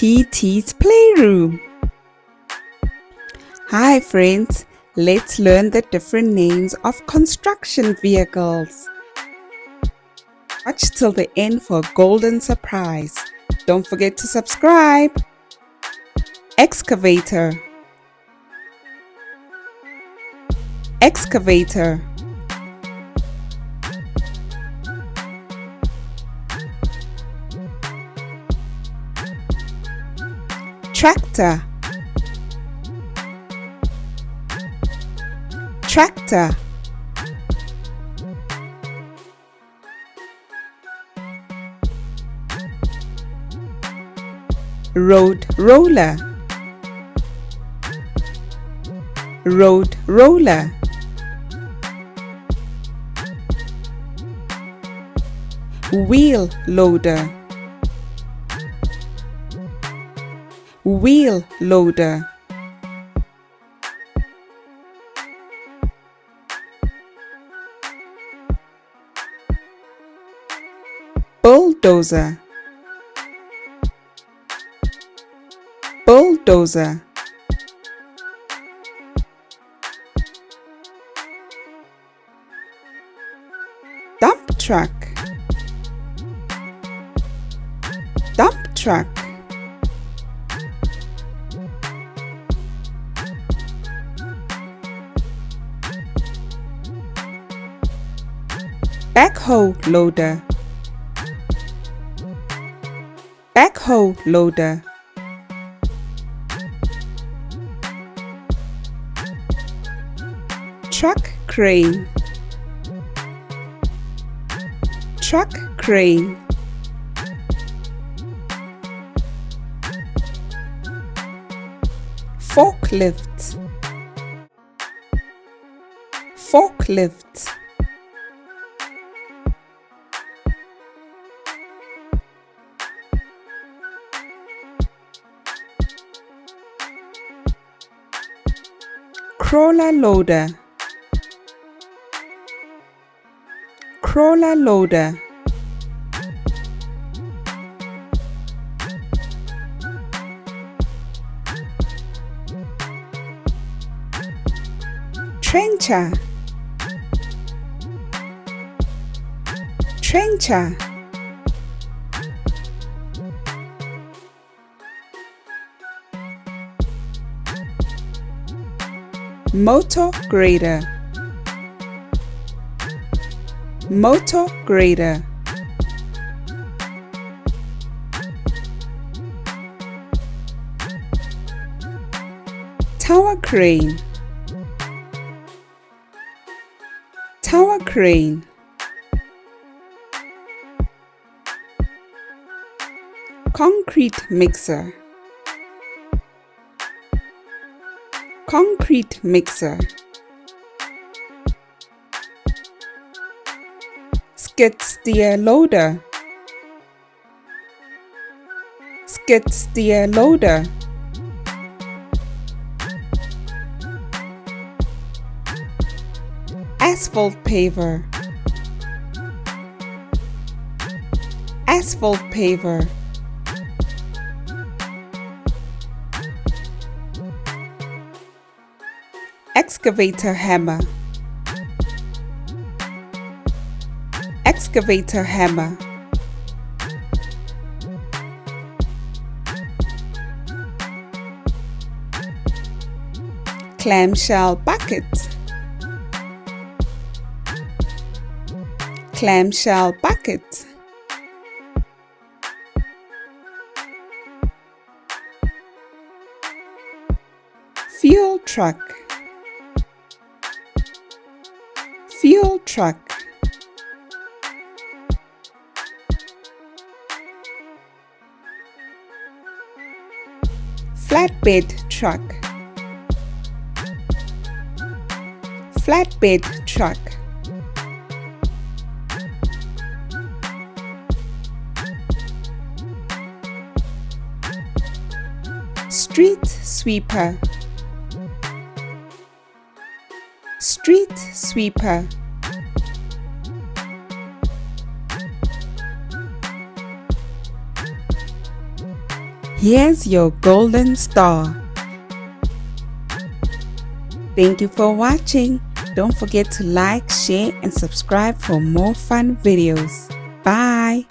TT's Playroom. Hi friends, let's learn the different names of construction vehicles. Watch till the end for a golden surprise. Don't forget to subscribe. Excavator, excavator. Tractor, tractor. Road roller, road roller. Wheel loader, wheel loader. Bulldozer, bulldozer. Dump truck, dump truck. Backhoe loader, backhoe loader. Truck crane, truck crane. Forklift, forklift. Crawler loader, crawler loader. Trencher, trencher. Motor grader, motor grader. Tower crane, tower crane. Concrete mixer, concrete mixer. Skid steer loader, skid steer loader. Asphalt paver, asphalt paver. Excavator hammer, excavator hammer. Clamshell bucket, clamshell bucket. Fuel truck, fuel truck. Flatbed truck, flatbed truck. Street sweeper, street sweeper. Here's your golden star. Thank you for watching. Don't forget to like, share, and subscribe for more fun videos. Bye.